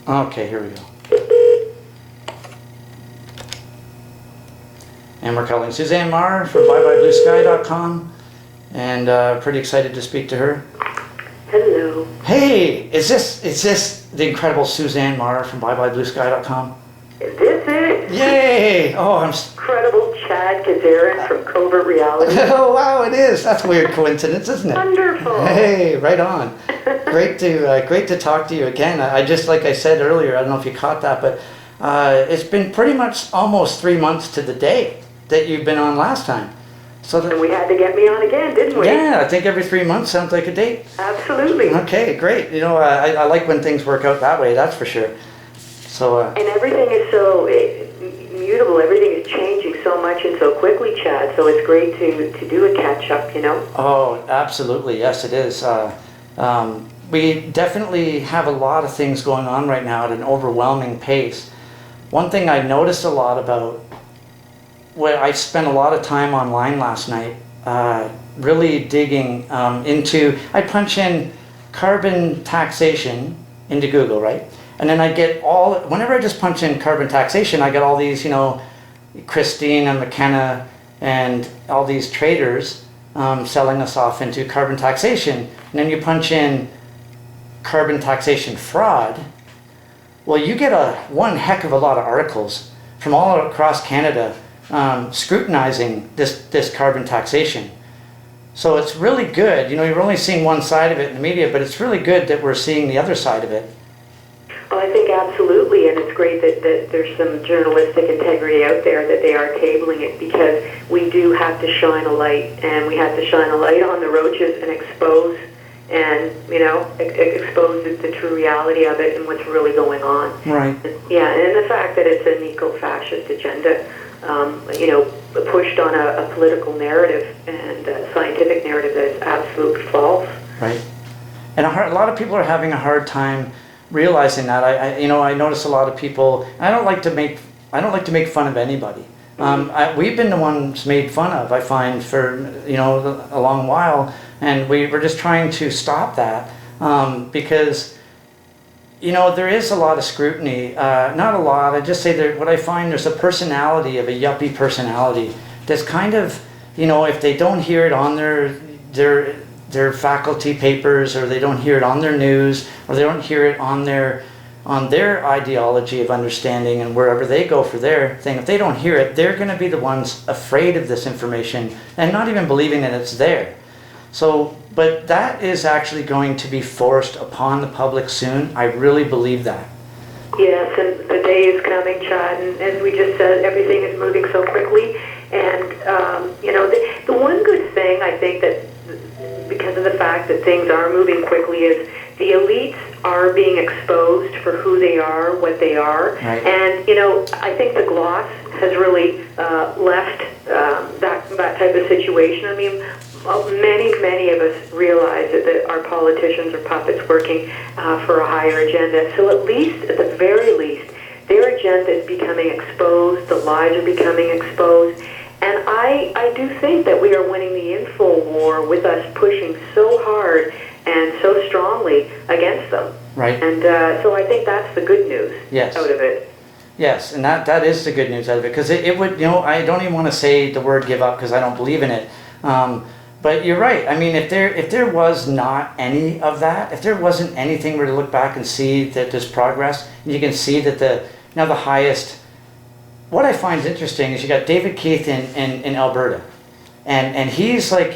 Okay, here we go. And we're calling Suzanne Maher from ByeByeBlueSky.com, and pretty excited to speak to her. Hello. Hey, is this the incredible Suzanne Maher from ByeByeBlueSky.com? Is this it? Yay! Oh, I'm. Incredible Chad Kazarin from CoVerT Reality. Oh wow, it is. That's a weird coincidence, isn't it? Wonderful. Hey, right on. Great to talk to you again. I just, like I said earlier, I don't know if you caught that, but it's been pretty much almost 3 months to the day that you've been on last time. So And we had to get me on again, didn't we? Yeah, I think every 3 months sounds like a date. Absolutely. Okay, great. You know, I like when things work out that way, that's for sure. So. And everything is so mutable. Everything is changing so much and so quickly, Chad. So it's great to do a catch up, you know. Oh, absolutely. Yes, it is. We definitely have a lot of things going on right now at an overwhelming pace. One thing I noticed a lot about, where I spent a lot of time online last night, really digging into, I punch in carbon taxation into Google, right? And then I get whenever I just punch in carbon taxation, I get all these, you know, Christine and McKenna and all these traders selling us off into carbon taxation. And then you punch in carbon taxation fraud. Well, you get one heck of a lot of articles from all across Canada scrutinizing this carbon taxation. So it's really good. You know, you're only seeing one side of it in the media, but it's really good that we're seeing the other side of it. Well, I think absolutely, and it's great that there's some journalistic integrity out there, that they are tabling it, because we do have to shine a light, and we have to shine a light on the roaches and expose the true reality of it and what's really going on. Right. Yeah, and the fact that it's an eco-fascist agenda, pushed on a political narrative and a scientific narrative that is absolutely false. Right. And a lot of people are having a hard time realizing that. I notice a lot of people. I don't like to make fun of anybody. We've been the ones made fun of, I find, for a long while, and we're just trying to stop that because there is a lot of scrutiny. Not a lot. I just say that what I find, there's a personality of a yuppie personality that's kind of, if they don't hear it on their faculty papers, or they don't hear it on their news, or they don't hear it on their ideology of understanding and wherever they go for their thing, if they don't hear it, they're going to be the ones afraid of this information and not even believing that it's there. So, but that is actually going to be forced upon the public soon. I really believe that. Yes, and the day is coming, Chad, and as we just said, everything is moving so quickly. And, the one good thing, I think, that because of the fact that things are moving quickly, is the elites are being exposed for who they are, what they are. Right. And, I think the gloss has really left that type of situation. I mean, many of us realize that our politicians are puppets working for a higher agenda. So at the very least, their agenda is becoming exposed, the lies are becoming exposed. And I do think that we are winning the info war with us pushing so hard and so strongly against them. Right. And so I think that's the good news out of it. Yes, and that is the good news out of it, because it would, I don't even want to say the word give up because I don't believe in it. But you're right. I mean, if there was not any of that, if there wasn't anything where to look back and see that there's progress, and you can see that the highest. What I find interesting is you got David Keith in Alberta, and he's like,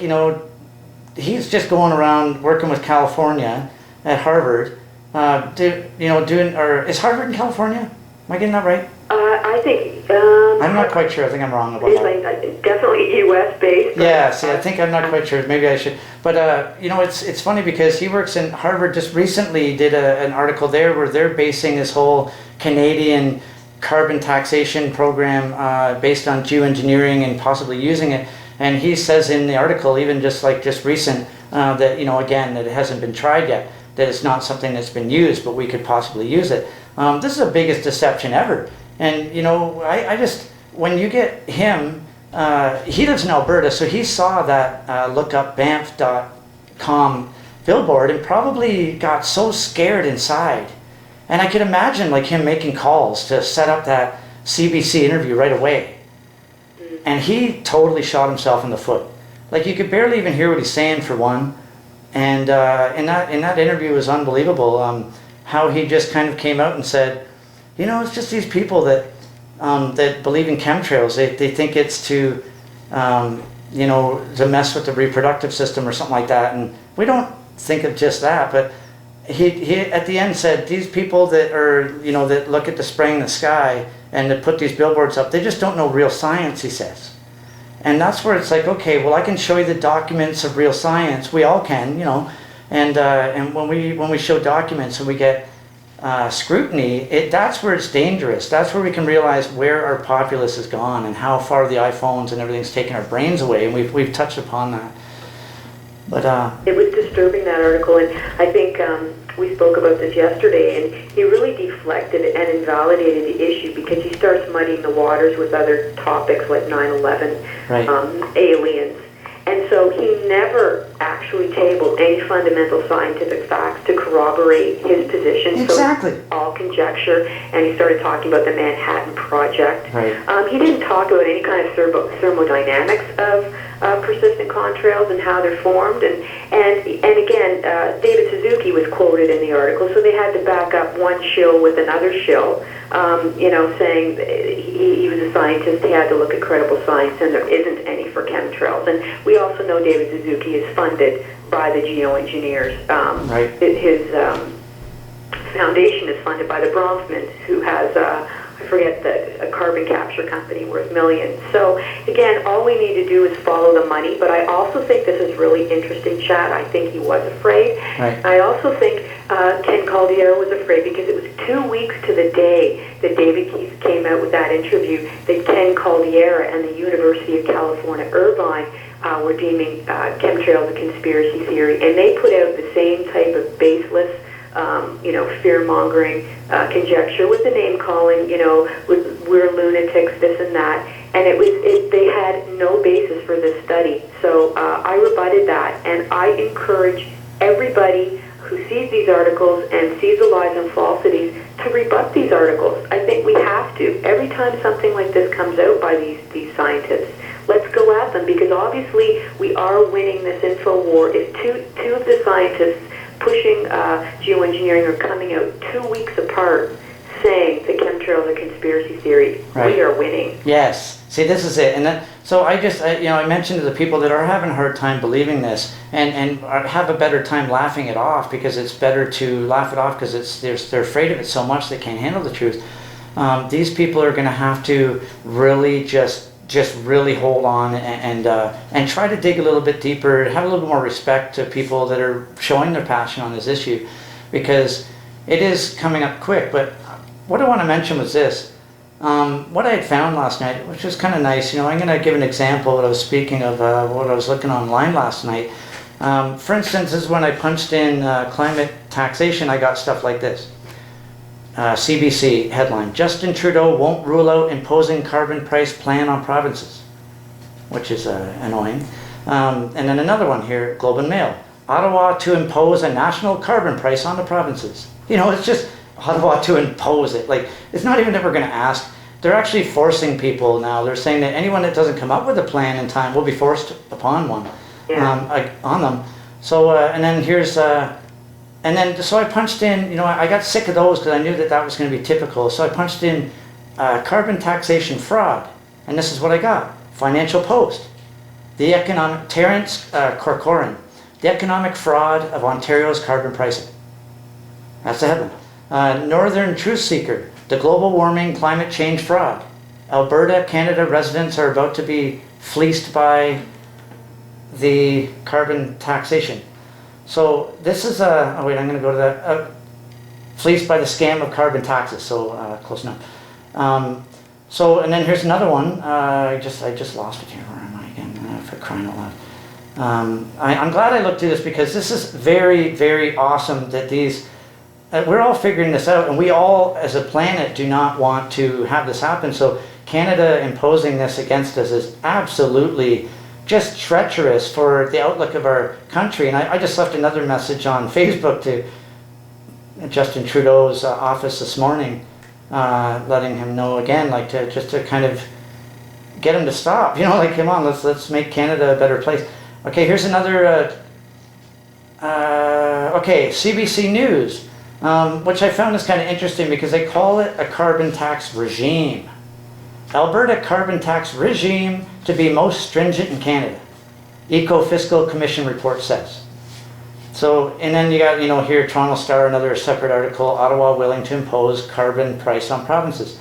he's just going around working with California at Harvard, is Harvard in California? Am I getting that right? I think. I'm not quite sure. I think I'm wrong about that. Definitely U.S. based. Yeah, see, I think I'm not quite sure. Maybe I should. But it's funny because he works in Harvard. Just recently did an article there where they're basing this whole Canadian carbon taxation program based on geoengineering and possibly using it. And he says in the article, even just recent, that again, that it hasn't been tried yet, that it's not something that's been used, but we could possibly use it. This is the biggest deception ever. And I just, when you get him, he lives in Alberta, so he saw that look up Banff.com billboard and probably got so scared inside And I could imagine like him making calls to set up that CBC interview right away. And he totally shot himself in the foot. Like you could barely even hear what he's saying for one. And in that interview was unbelievable. How he just kind of came out and said, you know, it's just these people that that believe in chemtrails. They think it's to you know, to mess with the reproductive system or something like that. And we don't think of just that, but he at the end said these people that are, you know, that look at the spraying the sky and that put these billboards up, they just don't know real science, he says. And that's where it's like, okay, well, I can show you the documents of real science. We all can, you know. And when we show documents and we get scrutiny, that's where it's dangerous. That's where we can realize where our populace has gone and how far the iPhones and everything's taken our brains away. And we've touched upon that. But it was disturbing, that article, and I think we spoke about this yesterday, and he really deflected and invalidated the issue because he starts muddying the waters with other topics like 9/11, right. Aliens. And so he never actually tabled any fundamental scientific facts to corroborate his position. Exactly. So all conjecture, and he started talking about the Manhattan Project. Right. He didn't talk about any kind of thermodynamics of persistent contrails and how they're formed. And again, David Suzuki was quoted in the article, so they had to back up one shill with another shill, you know, saying he was a scientist, he had to look at credible science, and there isn't any for chemtrails. And we also know David Suzuki is funded by the geoengineers. Right. His foundation is funded by the Bronfmans, who has I forget a carbon capture company worth millions. So again, all we need to do is follow the money. But I also think this is really interesting, Chad. I think he was afraid. Right. I also think Ken Caldiero was afraid because it was 2 weeks to the day that David Keith came out with that interview that Ken Caldiero and the University of California, Irvine, were deeming chemtrails a conspiracy theory, and they put out the same type of baseless, you know, fear-mongering conjecture with the name-calling, you know, we're lunatics, this and that, and they had no basis for this study. So I rebutted that, and I encourage everybody who sees these articles and sees the lies and falsities to rebut these articles. I think we have to. Every time something like this comes out by these scientists, let's go at them, because obviously we are winning this info war. If two of the scientists pushing geoengineering are coming out 2 weeks apart saying the chemtrails are conspiracy theory, right. We are winning. Yes. See, this is it. And then, so I mentioned to the people that are having a hard time believing this and have a better time laughing it off, because it's better to laugh it off because they're afraid of it so much they can't handle the truth. These people are going to have to really just really hold on and try to dig a little bit deeper, have a little bit more respect to people that are showing their passion on this issue, because it is coming up quick. But what I want to mention was this. What I had found last night, which was kind of nice, you know, I'm going to give an example. What I was speaking of, what I was looking online last night. For instance, this is when I punched in climate taxation, I got stuff like this. CBC headline, Justin Trudeau won't rule out imposing carbon price plan on provinces, which is annoying. And then another one here, Globe and Mail, Ottawa to impose a national carbon price on the provinces. You know, it's just Ottawa to impose it. Like, it's not even that we're going to ask. They're actually forcing people now. They're saying that anyone that doesn't come up with a plan in time will be forced upon one, on them. So, and then here's... so I punched in, you know, I got sick of those because I knew that was going to be typical. So I punched in carbon taxation fraud, and this is what I got. Financial Post, Terence Corcoran, the economic fraud of Ontario's carbon pricing. That's the headline. Northern Truth Seeker, the global warming climate change fraud. Alberta, Canada residents are about to be fleeced by the carbon taxation. So this is I'm going to go to that. Fleeced by the scam of carbon taxes. So close enough. So, and then here's another one. I just lost it here. Where am I again? For crying out loud. I'm glad I looked through this, because this is very, very awesome that these. We're all figuring this out, and we all, as a planet, do not want to have this happen. So Canada imposing this against us is absolutely just treacherous for the outlook of our country. And I just left another message on Facebook to Justin Trudeau's office this morning, letting him know again, like to kind of get him to stop. Like, come on, let's make Canada a better place. Okay, here's another. Okay, CBC News, which I found is kind of interesting because they call it a carbon tax regime. Alberta carbon tax regime to be most stringent in Canada. Eco-Fiscal Commission report says. So, and then you got, here, Toronto Star, another separate article, Ottawa willing to impose carbon price on provinces.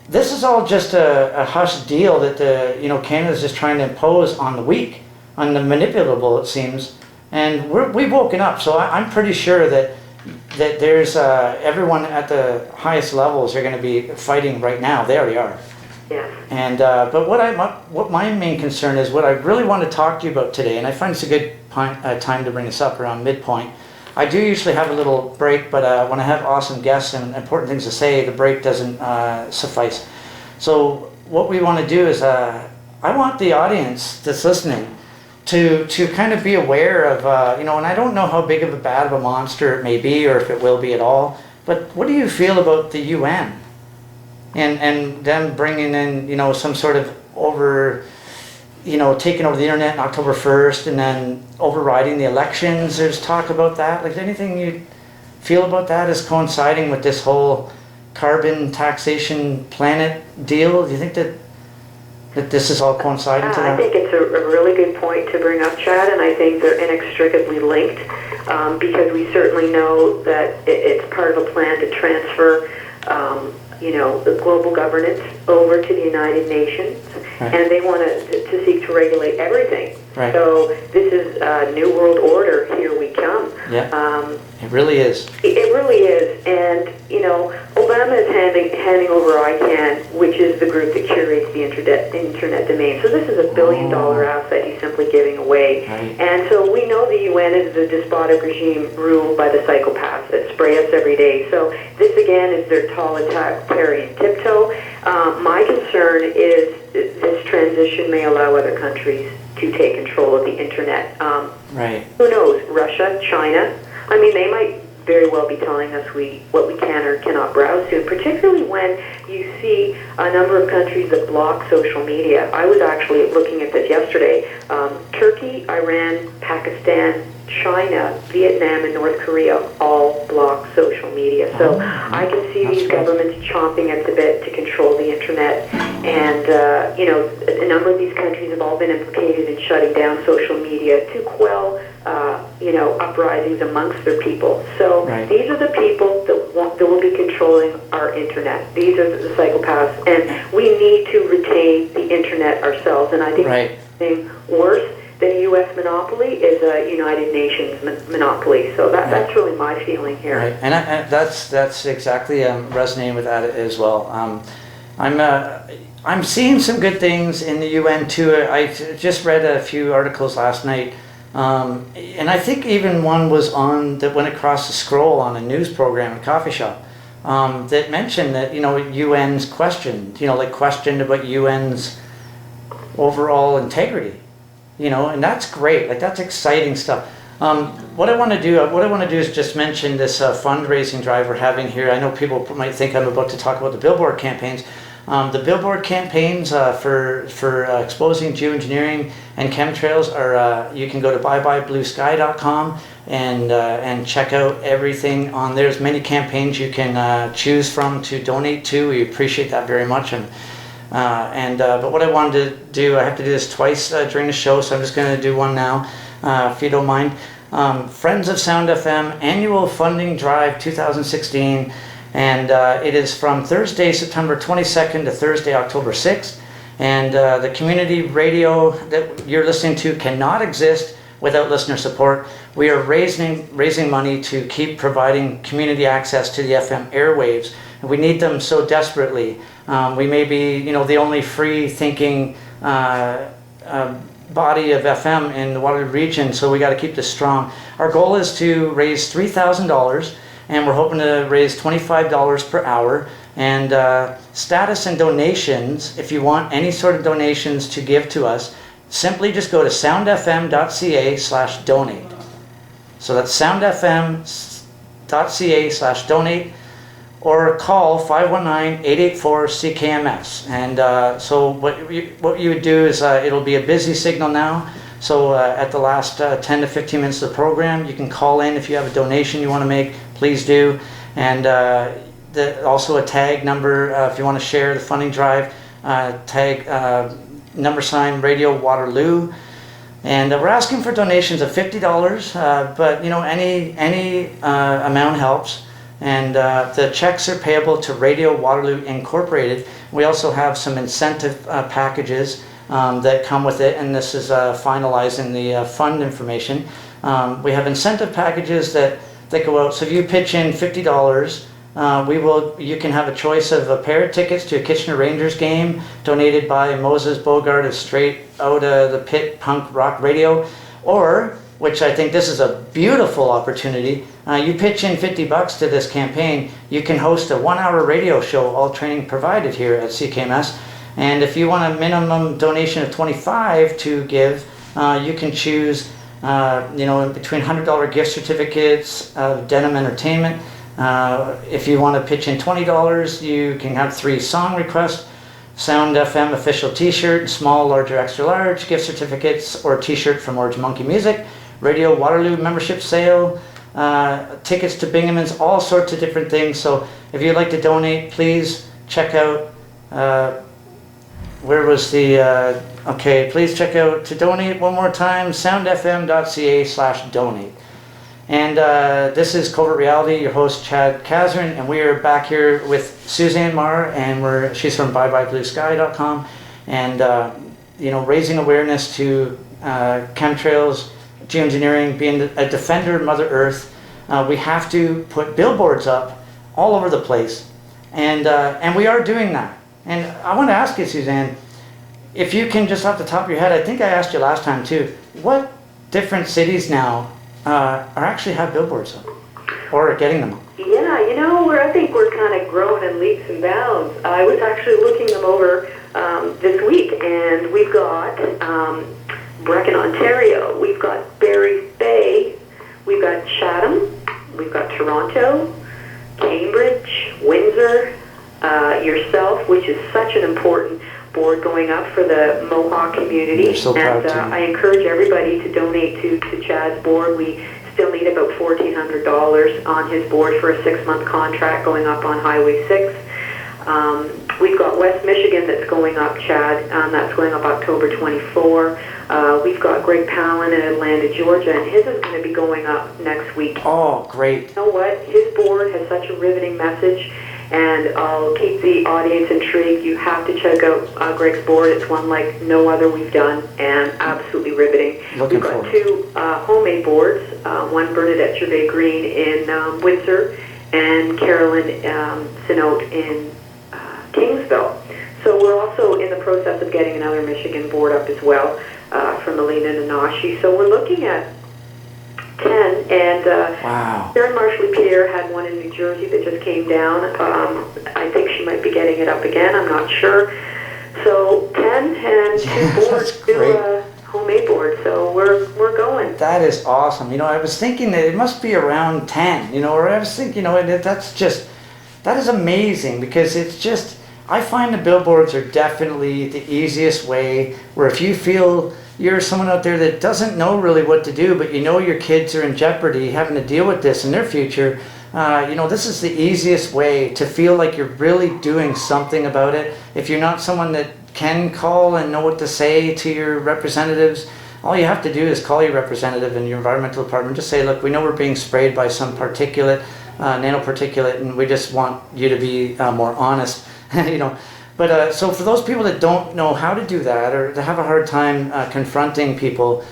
This is all just a hush deal that Canada's just trying to impose on the weak, on the manipulable, it seems. And we've woken up, so I'm pretty sure that there's everyone at the highest levels are going to be fighting right now. They already are. Yeah. And but what my main concern is, what I really want to talk to you about today, and I find it's a good time to bring this up around midpoint. I do usually have a little break, but when I have awesome guests and important things to say, the break doesn't suffice. So what we want to do is, I want the audience that's listening to kind of be aware of, and I don't know how big of a bad of a monster it may be, or if it will be at all, but what do you feel about the UN? And them bringing in, some sort of taking over the internet on October 1st and then overriding the elections. There's talk about that. Like, anything you feel about that is coinciding with this whole carbon taxation planet deal? Do you think that this is all coinciding to that? I think it's a really good point to bring up, Chad, and I think they're inextricably linked because we certainly know that it's part of a plan to transfer the global governance over to the United Nations, right. And they want to seek to regulate everything. Right. So this is a new world order. Here we come. Yeah. It really is. It really is, and Obama is handing over ICANN, which is the group that curates the internet domain. So this is $1 billion asset he's simply giving away. Right. And so we know the UN is the despotic regime ruled by the psychopaths that spray us every day. So this again is their totalitarian tiptoe. My concern is this transition may allow other countries to take control of the internet. Right. Who knows? Russia, China. I mean, they might very well be telling us what we can or cannot browse to, particularly when you see a number of countries that block social media. I was actually looking at this yesterday. Turkey, Iran, Pakistan, China, Vietnam, and North Korea all block social media. So I can see these governments chomping at the bit to control the internet. And, a number of these countries have all been implicated in shutting down social media to quell, uprisings amongst their people. So right. These are the people that will be controlling our internet. These are the psychopaths. And we need to retain the internet ourselves. And I think right. Something worse than a U.S. monopoly is a United Nations monopoly. So that's really my feeling here. Right, and that's exactly resonating with that as well. I'm seeing some good things in the UN too. I just read a few articles last night, and I think even one was that went across the scroll on a news program at a coffee shop that mentioned that UN's questioned, questioned about UN's overall integrity. And that's great. Like, that's exciting stuff. What I want to do is just mention this fundraising drive we're having here. I know people might think I'm about to talk about the billboard campaigns. The billboard campaigns for exposing geoengineering and chemtrails are. You can go to byebyebluesky.com and check out everything on there. There's many campaigns you can choose from to donate to. We appreciate that very much. But what I wanted to do, I have to do this twice during the show, so I'm just going to do one now, if you don't mind. Friends of Sound FM Annual Funding Drive 2016, and it is from Thursday, September 22nd to Thursday, October 6th. And the community radio that you're listening to cannot exist without listener support. We are raising money to keep providing community access to the FM airwaves. We need them so desperately. We may be, the only free-thinking body of FM in the Waterloo region, so we got to keep this strong. Our goal is to raise $3,000, and we're hoping to raise $25 per hour. And status and donations, if you want any sort of donations to give to us, simply just go to soundfm.ca/donate. So that's soundfm.ca/donate. buybuy.ca/donate, or call 519-884-CKMS. And so what you would do is, it'll be a busy signal now. So at the last 10 to 15 minutes of the program, you can call in if you have a donation you want to make, please do. And also a tag number if you want to share the funding drive, tag # Radio Waterloo. And we're asking for donations of $50, but any amount helps. And the checks are payable to Radio Waterloo Incorporated. We also have some incentive packages that come with it, and this is finalizing the fund information. We have incentive packages that go out. So if you pitch in $50, you can have a choice of a pair of tickets to a Kitchener Rangers game donated by Moses Bogart of Straight Outta the Pit Punk Rock Radio, or, which I think this is a beautiful opportunity, you pitch in $50 to this campaign, you can host a 1-hour radio show, all training provided here at CKMS. And if you want a minimum donation of $25 to give, you can choose between $100 gift certificates of Denim Entertainment. If you want to pitch in $20, you can have 3 song requests, Sound FM official t-shirt, small, large, or extra large, gift certificates, or t-shirt from Orange Monkey Music, Radio Waterloo membership sale, tickets to Binghamans, all sorts of different things. So if you'd like to donate, please check out, please check out to donate one more time, soundfm.ca/donate. And this is Covert Reality, your host Chad Kazrin, and we are back here with Suzanne Maher, and she's from buybuybluesky.com, and raising awareness to chemtrails, geoengineering, being a defender of Mother Earth. We have to put billboards up all over the place, and we are doing that. And I want to ask you, Suzanne, if you can, just off the top of your head, I think I asked you last time too, what different cities now are actually have billboards up, or are getting them up? Yeah, I think we're kind of growing in leaps and bounds. I was actually looking them over this week, and we've got Brecon, Ontario, we've got Barry Bay, we've got Chatham, we've got Toronto, Cambridge, Windsor, yourself, which is such an important board going up for the Mohawk community. So and I encourage everybody to donate to Chad's board. We still need about $1,400 on his board for a 6-month contract going up on Highway 6. We've got West Michigan that's going up, Chad. That's going up October 24. We've got Greg Palin in Atlanta, Georgia, and his is going to be going up next week. Oh, great. You know what? His board has such a riveting message, and I'll keep the audience intrigued. You have to check out Greg's board. It's one like no other we've done, and absolutely riveting. We've got 2 homemade boards, one Bernadette Gervais Green in Windsor, and Carolyn Sinote in Kingsville. So we're also in the process of getting another Michigan board up as well, from Alina Nanashi. So we're looking at 10, and wow. Sharon Marshall-Pierre had one in New Jersey that just came down. I think she might be getting it up again. I'm not sure. So 10 and 2 boards, 2 homemade boards. So we're going. That is awesome. I was thinking that it must be around 10. Or I was thinking, that is amazing, because it's just, I find the billboards are definitely the easiest way, where if you feel you're someone out there that doesn't know really what to do, but your kids are in jeopardy having to deal with this in their future, this is the easiest way to feel like you're really doing something about it. If you're not someone that can call and know what to say to your representatives, all you have to do is call your representative in your environmental department. Just say, look, we know we're being sprayed by some particulate, nanoparticulate, and we just want you to be more honest. But so for those people that don't know how to do that, or that have a hard time confronting people,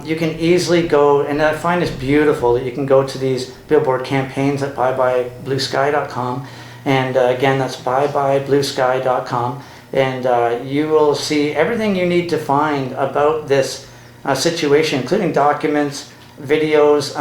you can easily go, and I find it's beautiful that you can go to these billboard campaigns at buybuybluesky.com, and again, that's buybuybluesky.com, and you will see everything you need to find about this situation, including documents, videos,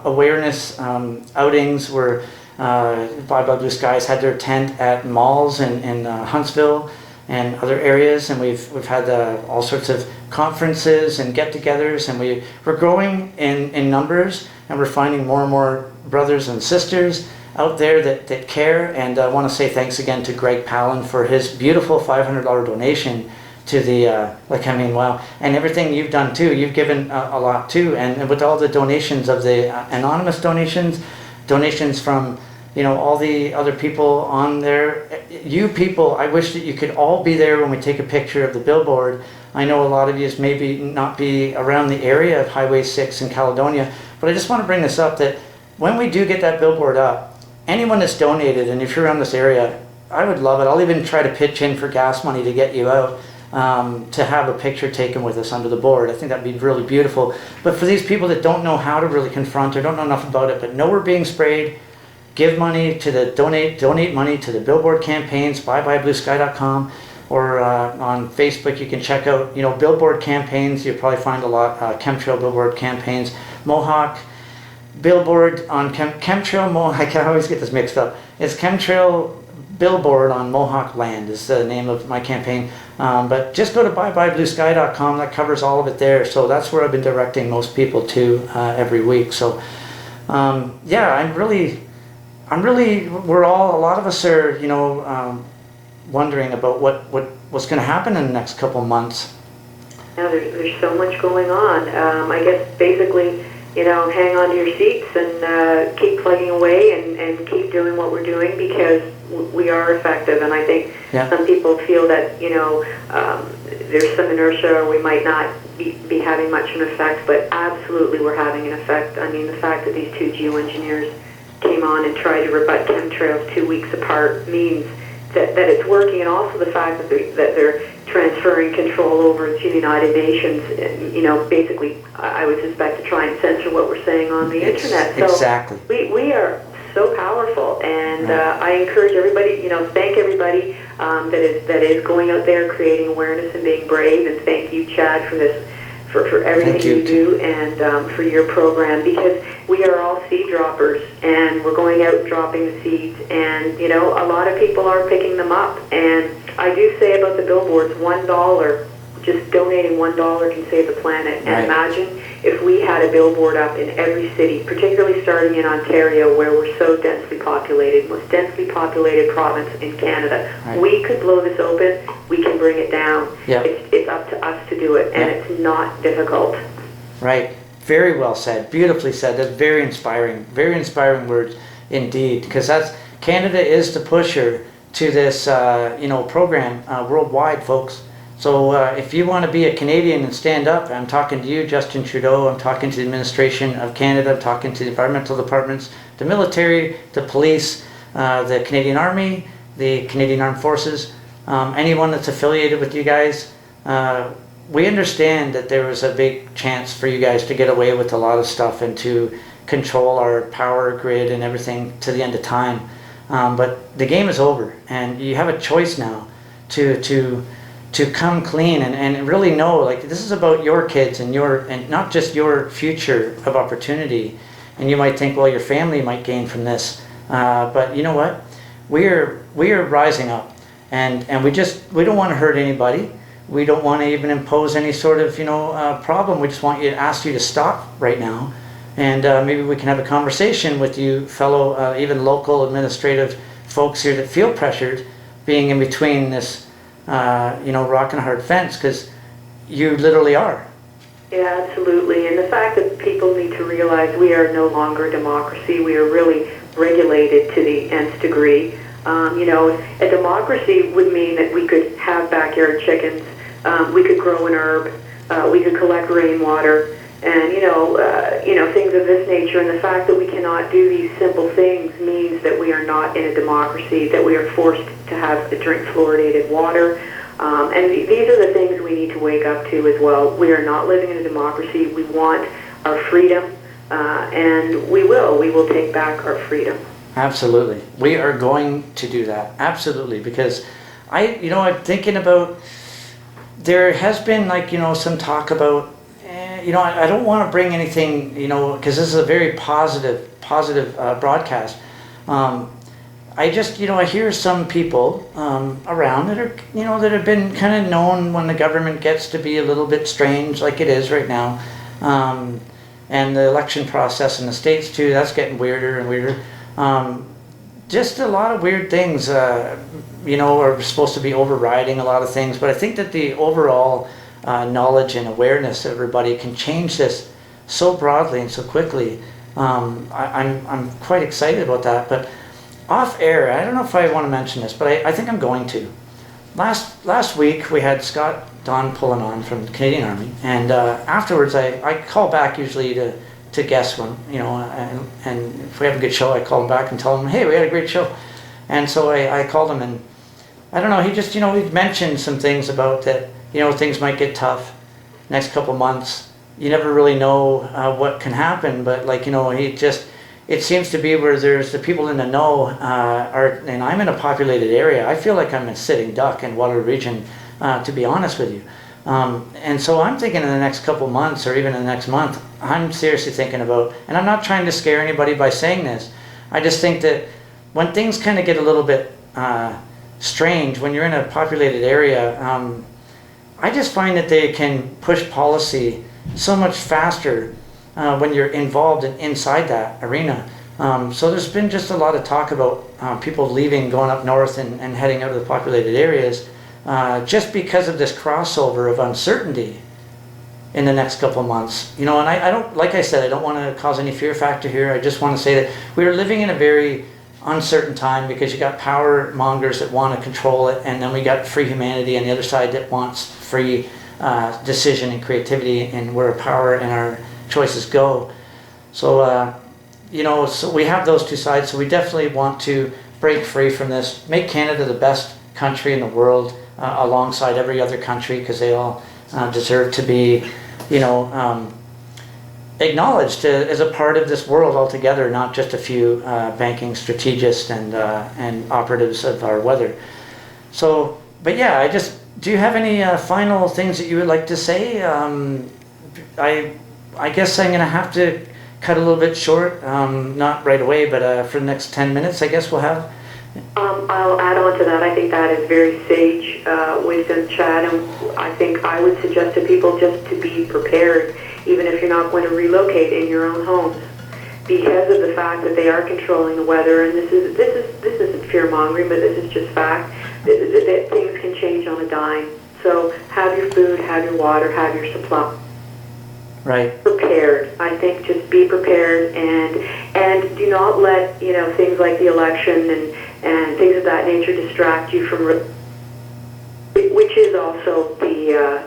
awareness outings where Bye Bye Blue Skies had their tent at malls in Huntsville, and other areas, and we've had all sorts of conferences and get-togethers, and we're growing in numbers, and we're finding more and more brothers and sisters out there that care. And I want to say thanks again to Greg Palin for his beautiful $500 donation to the wow, and everything you've done too. You've given a lot too, and with all the donations of the anonymous donations from all the other people on there. You people, I wish that you could all be there when we take a picture of the billboard. I know a lot of you maybe not be around the area of Highway 6 in Caledonia, but I just want to bring this up, that when we do get that billboard up, anyone that's donated, and if you're around this area, I would love it. I'll even try to pitch in for gas money to get you out, to have a picture taken with us under the board. I think that'd be really beautiful. But for these people that don't know how to really confront or don't know enough about it, but know we're being sprayed, give money to the donate money to the billboard campaigns, byebyebluesky.com, or on Facebook you can check out billboard campaigns. You'll probably find a lot, chemtrail billboard campaigns, Mohawk billboard on chemtrail Mohawk. I always get this mixed up. It's chemtrail billboard on Mohawk land is the name of my campaign. But just go to byebyebluesky.com. That covers all of it there. So that's where I've been directing most people to every week. So yeah, we're all, a lot of us are, wondering about what's going to happen in the next couple months. Yeah, there's so much going on. I guess basically, hang on to your seats and keep plugging away and keep doing what we're doing, because we are effective. And I think some people feel that, there's some inertia, or we might not be having much of an effect, but absolutely we're having an effect. I mean, the fact that these two geoengineers came on and tried to rebut chemtrails 2 weeks apart means that it's working, and also the fact that they're transferring control over to the United Nations, basically, I would suspect, to try and censor what we're saying on the internet. So exactly. We are so powerful, and I encourage everybody, thank everybody that is going out there creating awareness and being brave, and thank you, Chad, for this. For everything you do, and for your program, because we are all seed droppers, and we're going out dropping the seeds, and a lot of people are picking them up. And I do say about the billboards, $1, just donating $1 can save the planet. And imagine if we had a billboard up in every city, particularly starting in Ontario, where we're so densely populated, most densely populated province in Canada. We could blow this open, we can bring it down. It's up to us to do it, and it's not difficult. Right. Very well said. Beautifully said. That's very inspiring words indeed, because Canada is the pusher to this program worldwide, folks. So if you want to be a Canadian and stand up, I'm talking to you, Justin Trudeau, I'm talking to the administration of Canada, I'm talking to the environmental departments, the military, the police, the Canadian Army, the Canadian Armed Forces, anyone that's affiliated with you guys. We understand that there was a big chance for you guys to get away with a lot of stuff and to control our power grid and everything to the end of time. But the game is over, and you have a choice now to come clean and really know, like, this is about your kids and not just your future of opportunity. And you might think, well, your family might gain from this, but you know what? We are rising up, and we don't want to hurt anybody. We don't want to even impose any sort of problem. We just want to ask you to stop right now, and maybe we can have a conversation with you fellow even local administrative folks here that feel pressured being in between this rock and a hard fence, because you literally are. Yeah, absolutely. And the fact that people need to realize we are no longer a democracy. We are really regulated to the nth degree. A democracy would mean that we could have backyard chickens, we could grow an herb, we could collect rainwater, and things of this nature. And the fact that we cannot do these simple things means that we are not in a democracy, that we are forced to have to drink fluoridated water. And these are the things we need to wake up to as well. We are not living in a democracy. We want our freedom, and we will take back our freedom. Absolutely. We are going to do that. Absolutely. Because I'm thinking about, there has been some talk about, I don't want to bring anything, because this is a very positive broadcast. I just, I hear some people around that are, that have been kind of known when the government gets to be a little bit strange, like it is right now. And the election process in the States too, that's getting weirder and weirder. Just a lot of weird things, are supposed to be overriding a lot of things. But I think that the overall knowledge and awareness of everybody can change this so broadly and so quickly. I'm quite excited about that. But off air, I don't know if I want to mention this, but I think I'm going to. Last week we had Scott Don pulling on from the Canadian Army, and afterwards I call back usually to guests when, and if we have a good show, I call him back and tell him, hey, we had a great show. And so I called him, and I don't know, he just, he mentioned some things about that, things might get tough next couple months. You never really know what can happen, but it seems to be where there's the people in the know and I'm in a populated area. I feel like I'm a sitting duck in Waterloo Region, to be honest with you. And so I'm thinking in the next couple months, or even in the next month, I'm seriously thinking about, and I'm not trying to scare anybody by saying this, I just think that when things kind of get a little bit strange, when you're in a populated area, I just find that they can push policy so much faster when you're involved inside that arena. So there's been just a lot of talk about people leaving, going up north and heading out of the populated areas, just because of this crossover of uncertainty in the next couple of months. And I don't, like I said, I don't want to cause any fear factor here. I just want to say that we are living in a very uncertain time, because you got power mongers that want to control it, and then we got free humanity on the other side that wants free decision and creativity, and where power and our choices go. So so we have those two sides. So we definitely want to break free from this, make Canada the best country in the world, alongside every other country, because they all deserve to be acknowledged as a part of this world altogether, not just a few banking strategists and operatives of our weather. So, but yeah, do you have any final things that you would like to say? I guess I'm going to have to cut a little bit short, not right away, but for the next 10 minutes, I guess we'll have. I'll add on to that. I think that is very sage wisdom, Chad, and I think I would suggest to people just to be prepared, even if you're not going to relocate in your own homes, because of the fact that they are controlling the weather. And this isn't fear mongering, but this is just fact that things can change on a dime. So have your food, have your water, have your supply. Right. Prepared. I think just be prepared, and do not let things like the election and things of that nature distract you from, which is also the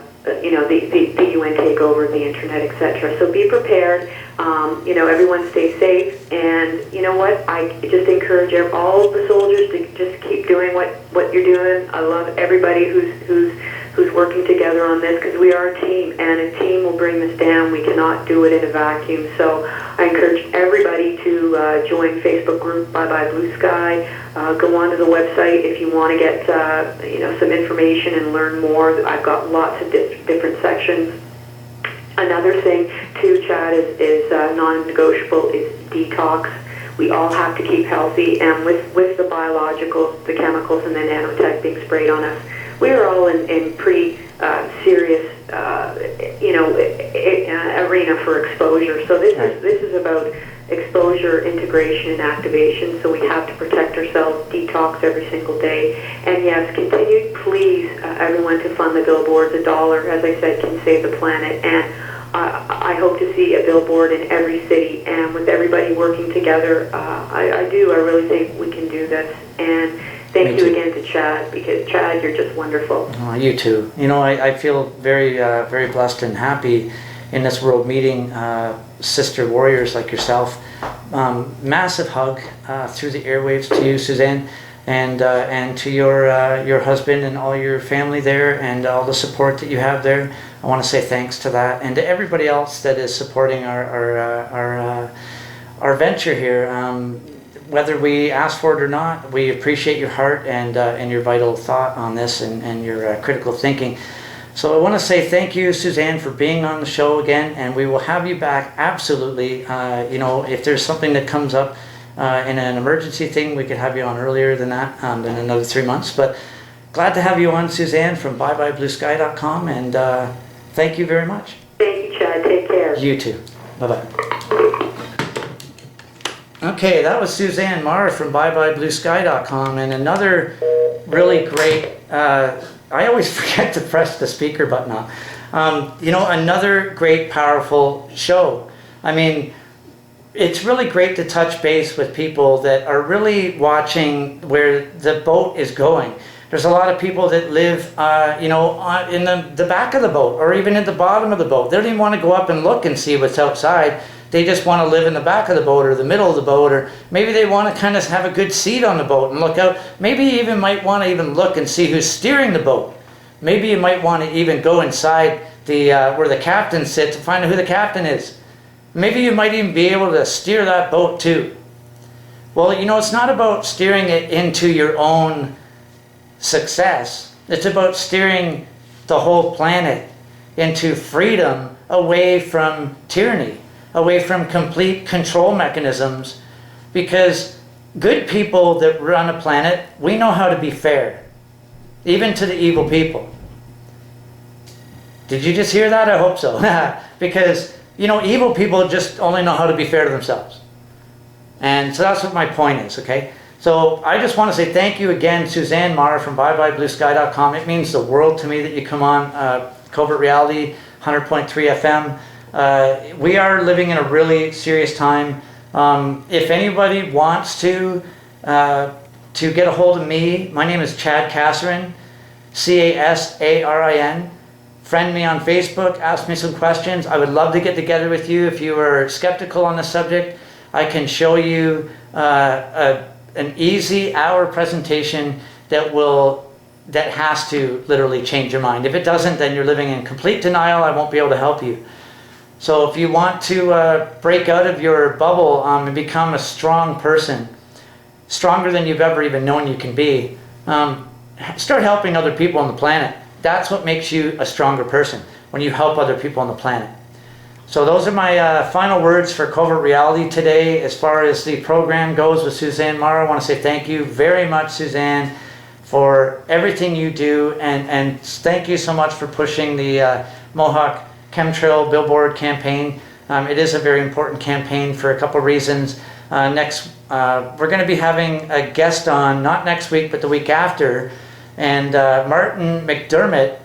UN takeover of the internet, etc. So be prepared. Everyone stay safe, and you know what? I just encourage all the soldiers to just keep doing what you're doing. I love everybody who's working together on this, because we are a team, and a team will bring this down. We cannot do it in a vacuum. So I encourage everybody to join Facebook group Bye Bye Blue Sky. Go onto the website if you want to get some information and learn more. I've got lots of different sections. Another thing too, Chad, is non-negotiable is detox. We all have to keep healthy, and with the biologicals, the chemicals, and the nanotech being sprayed on us, we are all in pretty serious arena for exposure. So this is about exposure, integration, and activation. So we have to protect ourselves, detox every single day. And yes, continue, please, everyone, to fund the billboards. $1, as I said, can save the planet. And I hope to see a billboard in every city. And with everybody working together, I really think we can do this. And thank you again to Chad, because Chad, you're just wonderful. Oh, you too. I feel very, very blessed and happy in this world meeting sister warriors like yourself. Massive hug through the airwaves to you, Suzanne, and to your husband and all your family there, and all the support that you have there. I want to say thanks to that, and to everybody else that is supporting our venture here. Whether we ask for it or not, we appreciate your heart and your vital thought on this, and your critical thinking. So I want to say thank you, Suzanne, for being on the show again, and we will have you back absolutely. If there's something that comes up in an emergency thing, we could have you on earlier than that, in another 3 months. But glad to have you on, Suzanne, from bybyebluesky.com, and thank you very much. Thank you, Chad. Take care. You too. Bye-bye. Okay, that was Suzanne Maher from bybyebluesky.com, and another really great, I always forget to press the speaker button on. Another great, powerful show. I mean, it's really great to touch base with people that are really watching where the boat is going. There's a lot of people that live, in the back of the boat, or even at the bottom of the boat. They don't even want to go up and look and see what's outside. They just want to live in the back of the boat or the middle of the boat, or maybe they want to kind of have a good seat on the boat and look out. Maybe you even might want to even look and see who's steering the boat. Maybe you might want to even go inside the where the captain sits to find out who the captain is. Maybe you might even be able to steer that boat too. Well, it's not about steering it into your own success. It's about steering the whole planet into freedom, away from tyranny, away from complete control mechanisms, because good people that run a planet, we know how to be fair, even to the evil people. Did you just hear that? I hope so. Because, evil people just only know how to be fair to themselves. And so that's what my point is, okay? So I just want to say thank you again, Suzanne Maher from bybyebluesky.com. It means the world to me that you come on CoVerT Reality, 100.3 FM. We are living in a really serious time. If anybody wants to get a hold of me, my name is Chad Casarin, Casarin. Friend me on Facebook, ask me some questions. I would love to get together with you. If you are skeptical on the subject, I can show you an easy hour presentation that has to literally change your mind. If it doesn't, then you're living in complete denial. I won't be able to help you. So if you want to break out of your bubble and become a strong person, stronger than you've ever even known you can be, start helping other people on the planet. That's what makes you a stronger person, when you help other people on the planet. So those are my final words for CoVerT Reality today. As far as the program goes with Suzanne Maher, I want to say thank you very much, Suzanne, for everything you do, and thank you so much for pushing the Mohawk chemtrail billboard campaign. It is a very important campaign for a couple of reasons. Next, we're going to be having a guest on, not next week, but the week after, and Martin McDermott.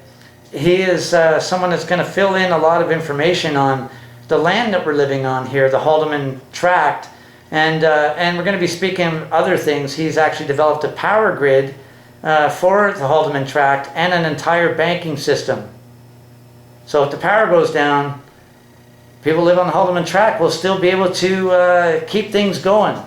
He is someone that's going to fill in a lot of information on the land that we're living on here, the Haldeman Tract, and we're going to be speaking other things. He's actually developed a power grid for the Haldeman Tract and an entire banking system. So if the power goes down, people live on the Haldeman Tract will still be able to keep things going.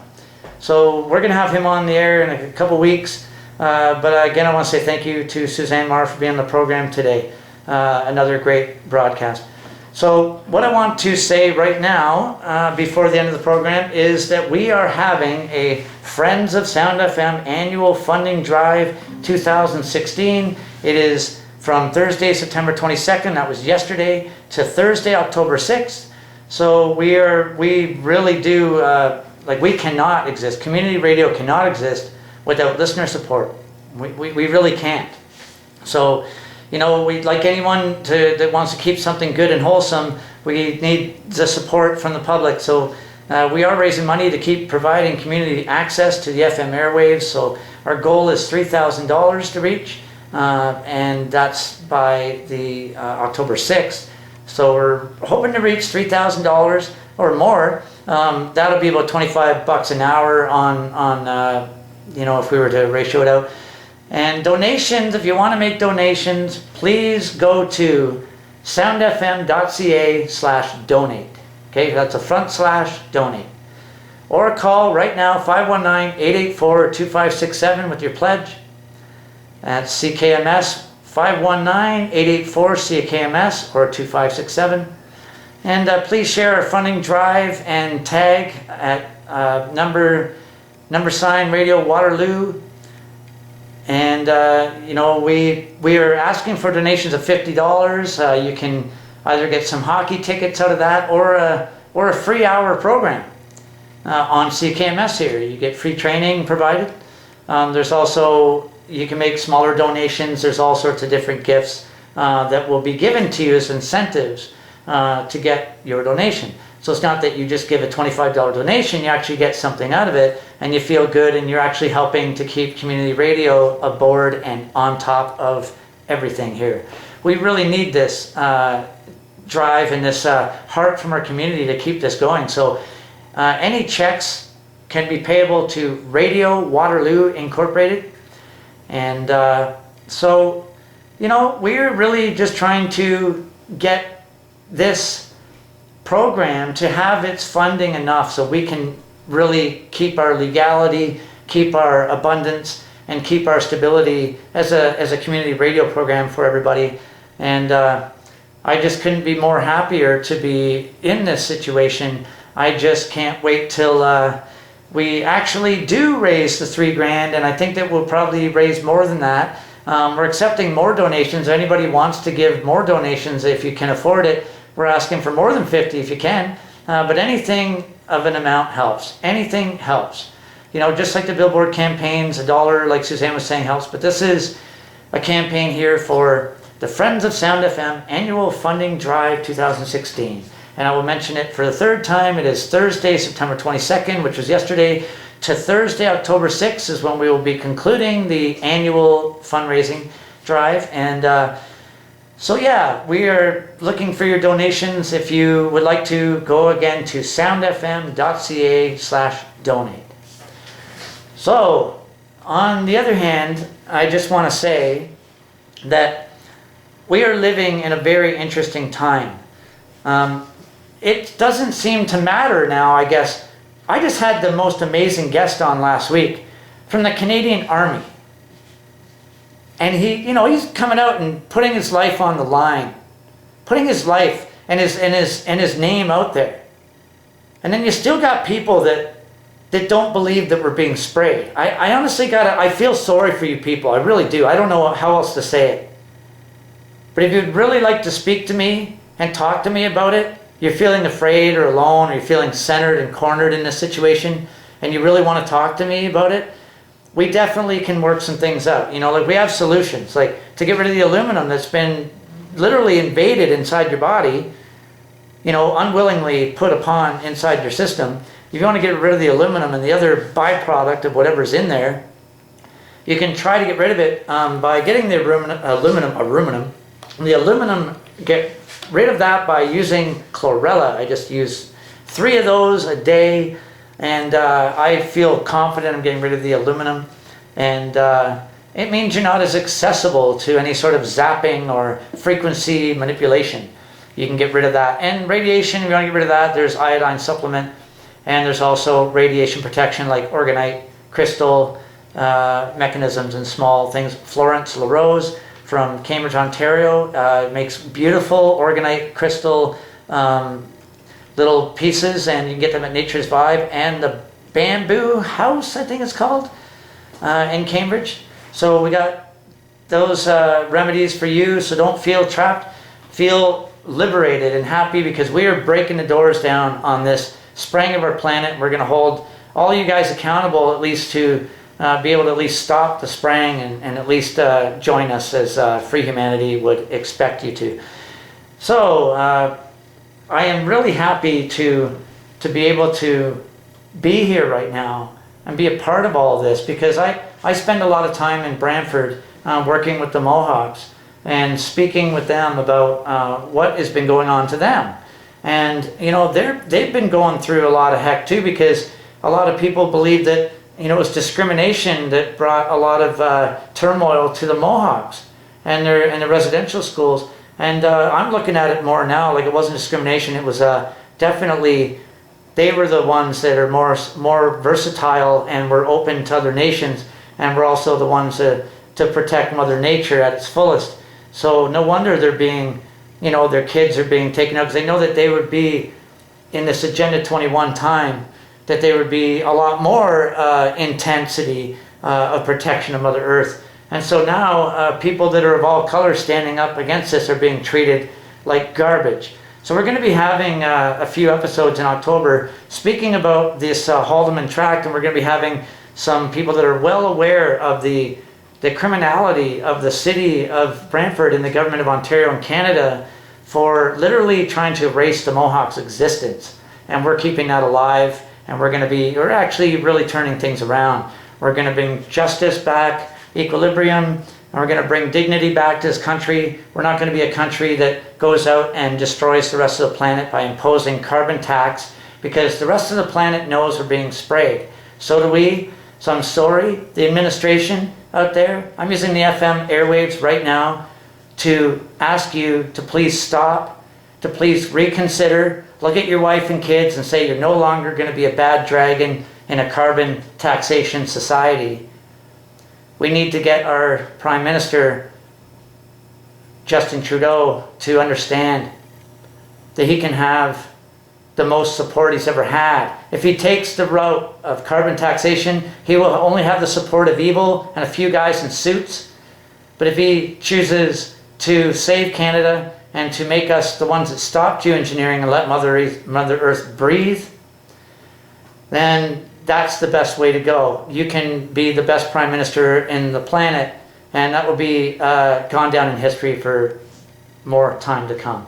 So we're going to have him on the air in a couple weeks. But again, I want to say thank you to Suzanne Maher for being on the program today. Another great broadcast. So what I want to say right now, before the end of the program, is that we are having a Friends of Sound FM annual funding drive 2016. It is from Thursday, September 22nd, that was yesterday, to Thursday, October 6th. So we really do, we cannot exist. Community radio cannot exist without listener support. We really can't. So, we'd like anyone that wants to keep something good and wholesome, we need the support from the public. So we are raising money to keep providing community access to the FM airwaves. So our goal is $3,000 to reach, and that's by the October 6th. So we're hoping to reach $3,000 or more. That'll be about $25 an hour on if we were to ratio it out. And donations, if you want to make donations, please go to soundfm.ca/donate. Okay, that's a /donate. Or call right now, 519-884-2567 with your pledge. That's CKMS, 519-884-CKMS or 2567. And please share our funding drive and tag at number sign Radio Waterloo. And we are asking for donations of $50. You can either get some hockey tickets out of that, or a free hour program. on CKMS here. You get free training provided. There's also, you can make smaller donations. There's all sorts of different gifts that will be given to you as incentives to get your donation. So it's not that you just give a $25 donation, you actually get something out of it and you feel good, and you're actually helping to keep community radio aboard and on top of everything here. We really need this drive and this heart from our community to keep this going. So any checks can be payable to Radio Waterloo Incorporated. And so, you know, we're really just trying to get this program to have its funding enough so we can really keep our legality, keep our abundance, and keep our stability as a community radio program for everybody. And I just couldn't be more happier to be in this situation. I just can't wait till we actually do raise the $3,000, and I think that we'll probably raise more than that. We're accepting more donations. If anybody wants to give more donations, if you can afford it, we're asking for more than 50 if you can. But anything of an amount helps. Anything helps. You know, just like the billboard campaigns, $1, like Suzanne was saying, helps. But this is a campaign here for the Friends of Sound FM Annual Funding Drive 2016. And I will mention it for the third time. It is Thursday, September 22nd, which was yesterday, to Thursday, October 6th is when we will be concluding the annual fundraising drive. And so yeah, we are looking for your donations. If you would like to, go again to soundfm.ca/donate. So, on the other hand, I just want to say that we are living in a very interesting time. It doesn't seem to matter now, I guess. I just had the most amazing guest on last week from the Canadian Army. And he's coming out and putting his life on the line, putting his life and his name out there. And then you still got people that don't believe that we're being sprayed. I honestly I feel sorry for you people. I really do. I don't know how else to say it. But if you'd really like to speak to me and talk to me about it, you're feeling afraid or alone, or you're feeling centered and cornered in this situation, and you really want to talk to me about it, we definitely can work some things out. You know, like we have solutions, like to get rid of the aluminum that's been literally invaded inside your body, you know, unwillingly put upon inside your system. If you want to get rid of the aluminum and the other byproduct of whatever's in there, you can try to get rid of it by getting the aluminum. The aluminum, get rid of that by using chlorella. I just use 3 of those a day. And I feel confident I'm getting rid of the aluminum. And it means you're not as accessible to any sort of zapping or frequency manipulation. You can get rid of that. And radiation, if you want to get rid of that, there's iodine supplement. And there's also radiation protection like orgonite, crystal mechanisms and small things. Florence LaRose from Cambridge, Ontario makes beautiful orgonite crystal little pieces, and you can get them at Nature's Vibe and the Bamboo House, I think it's called, in Cambridge. So we got those remedies for you, so don't feel trapped. Feel liberated and happy, because we are breaking the doors down on this spraying of our planet. We're going to hold all you guys accountable, at least to be able to at least stop the spraying and at least join us as Free Humanity would expect you to. So I am really happy to be able to be here right now and be a part of all of this, because I spend a lot of time in Brantford working with the Mohawks and speaking with them about what has been going on to them. And you know, they've been going through a lot of heck too, because a lot of people believe that, you know, it was discrimination that brought a lot of turmoil to the Mohawks and the residential schools. And I'm looking at it more now like it wasn't discrimination. It was definitely, they were the ones that are more versatile and were open to other nations, and were also the ones to protect Mother Nature at its fullest. So no wonder they're being, you know, their kids are being taken out, because they know that they would be in this Agenda 21 time, that there would be a lot more intensity of protection of Mother Earth. And so now people that are of all colors standing up against this are being treated like garbage. So we're going to be having a few episodes in October speaking about this Haldeman Tract, and we're going to be having some people that are well aware of the criminality of the city of Brantford and the government of Ontario and Canada for literally trying to erase the Mohawks' existence. And we're keeping that alive, and we're actually really turning things around. We're going to bring justice back, equilibrium, and we're going to bring dignity back to this country. We're not going to be a country that goes out and destroys the rest of the planet by imposing carbon tax, because the rest of the planet knows we're being sprayed. So do we. So I'm sorry, the administration out there. I'm using the FM airwaves right now to ask you to please stop, to please reconsider, look at your wife and kids and say you're no longer going to be a bad dragon in a carbon taxation society. We need to get our Prime Minister, Justin Trudeau, to understand that he can have the most support he's ever had. If he takes the route of carbon taxation, he will only have the support of evil and a few guys in suits. But if he chooses to save Canada and to make us the ones that stop geoengineering and let Mother Earth breathe, then that's the best way to go. You can be the best Prime Minister in the planet, and that will be gone down in history for more time to come.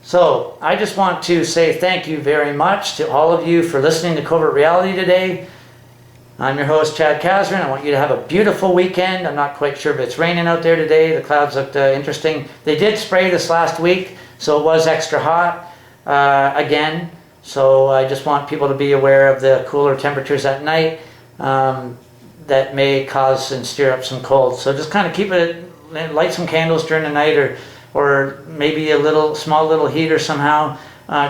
So I just want to say thank you very much to all of you for listening to CoVerT Reality today. I'm your host, Chad Kazrin. I want you to have a beautiful weekend. I'm not quite sure if it's raining out there today. The clouds looked interesting. They did spray this last week, so it was extra hot again. So I just want people to be aware of the cooler temperatures at night that may cause and stir up some cold. So just kind of keep it, light some candles during the night, or maybe a small little heater somehow,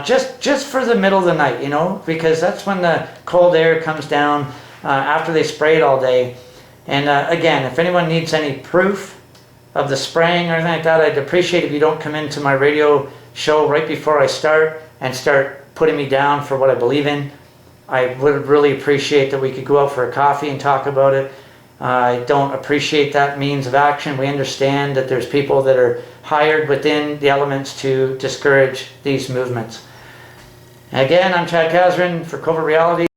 just for the middle of the night, you know, because that's when the cold air comes down after they spray it all day. And again, if anyone needs any proof of the spraying or anything like that, I'd appreciate if you don't come into my radio show right before I start and start putting me down for what I believe in. I would really appreciate that we could go out for a coffee and talk about it. I don't appreciate that means of action. We understand that there's people that are hired within the elements to discourage these movements. Again, I'm Chad Kazrin for CoVerT Reality.